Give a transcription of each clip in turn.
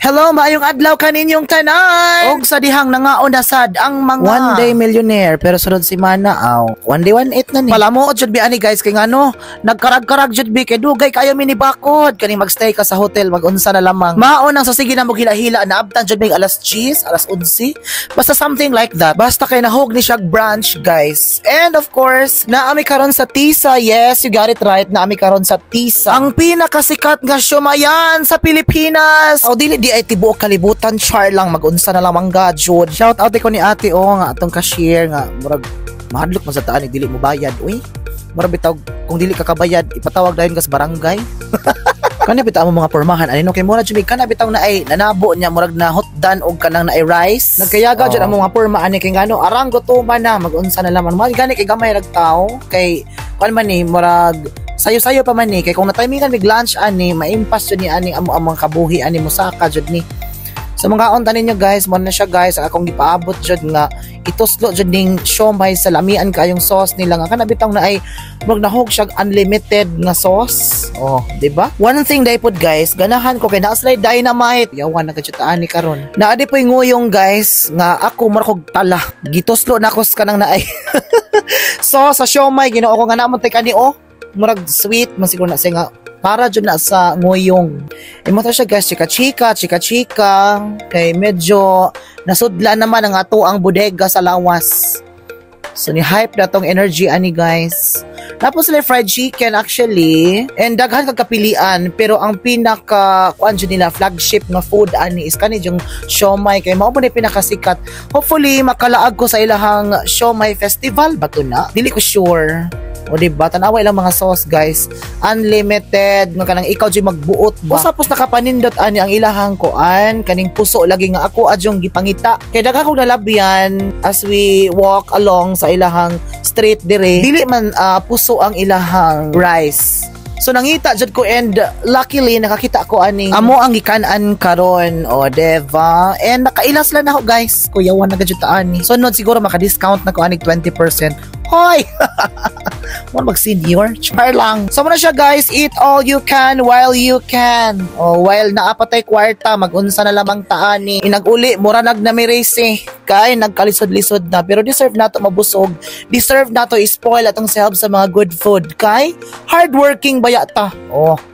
Hello, maayong adlaw kaninyong tanan. Og sa dihang nangaon na sad ang mga one day millionaire pero sunod si Mana one day 18 na ni. Palamo jud bi ani guys kay ngano nagkarag-karag jud bi kay dugay kayo mini bakod kani magstay ka sa hotel mag-unsa na lamang. Maon ang sa sige na mo hila-hila na abtan jud mig alas 10, alas 11. Basta something like that. Basta kay nahog ni siya branch guys. And of course, naami karon sa Tisa. Yes, you got it right. Naami karon sa Tisa. Ang pinakasikat nga siomaian sa Pilipinas. O dili di ay tibuok kalibutan, char lang mag-unsa na lamang gadjud. Shout out ko ni ate nga atong cashier nga murag mahadlok man sa taan dili mo bayad. Uy, murag bitaw kung dili ka kabayad ipatawag dayon ka sa barangay. Kana bitaw mo mga pormahan anino kay murag jud kana bitaw na ay nanabo niya murag na hotdan og kanang na ay rice. Nagkayaga jud ang mga porma ani kay ngano arang gutuman na mag-unsa na lamang. Mao gani kay gamay ragtaw kay kan man ni murag sayo-sayo pa man ni kay kung na-timingan mig lunch ani maimpas jud ni ani amo ang kabuhi ani musaka jud ni. So mga unta ninyo guys, mo na siya guys akong gipaabot jud nga ituslo jud ning siomai sa lamian kayong sauce nila nga kana bitaw na ay murag nahog siya unlimited nga sauce. Oh, di ba? One thing day pud guys, ganahan ko kay naa slide dynamite. Yawan na kajutaan ni karon. Naa di poy nguyong guys nga ako murag kog tala. Gituslo na ko kanang naay. So sa siomai ginoo ko nga namon tay kani murag sweet man siguro na siya nga para dyan na sa nguyong. Imo ta siya guys, chika-chika kay medyo nasudla naman ang ato ang bodega sa lawas. So ni hype na tong energy ani guys. Tapos sila fried chicken actually and daghan kag kapilian pero ang pinaka kuan jud nila flagship nga food ani is kani yung siomai kay mao man pinakasikat. Hopefully makalaag ko sa ilahang siomai festival bato na. Dili ko sure. O diba, tanaway lang mga sauce guys. Unlimited, nga kanang ikaw dyan magbuot ba. Tapos nakapanindot ani ang ilahang kuan, kaning puso lagi nga ako adyong gipangita. Kaya daga kong nalabyan as we walk along sa ilahang street dire. Dili man puso ang ilahang rice. So nangita jud ko and luckily nakakita ko aning amo ang gikanan karon diba? And nakailas lang ako guys. Kuyawan na gajud ta ani. So siguro maka-discount na ko aning 20%. Hoy! Mo mag-senior? Char lang. So muna siya guys, eat all you can while you can. While naapatay kwarta, mag-unsa na lamang taani. Inag-uli, mura nagnamirese. Kay nagkalisod-lisod na. Pero deserve nato mabusog. Deserve nato i-spoil atong self sa mga good food. Kay hardworking bayata.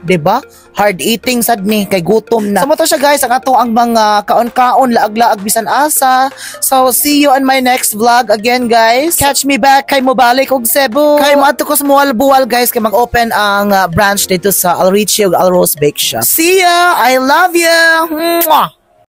Diba? Hard eating sad ni kay gutom na. So mo to siya guys, ang ato ang mga kaon-kaon laag-laag bisan asa. So see you on my next vlog again guys. Catch me back kay mobalik og Cebu. Kay mo ato ko sa Buwal guys kay mag-open ang branch dito sa Alrichie ug Alros Bake Shop. See ya! I love you! Mwah!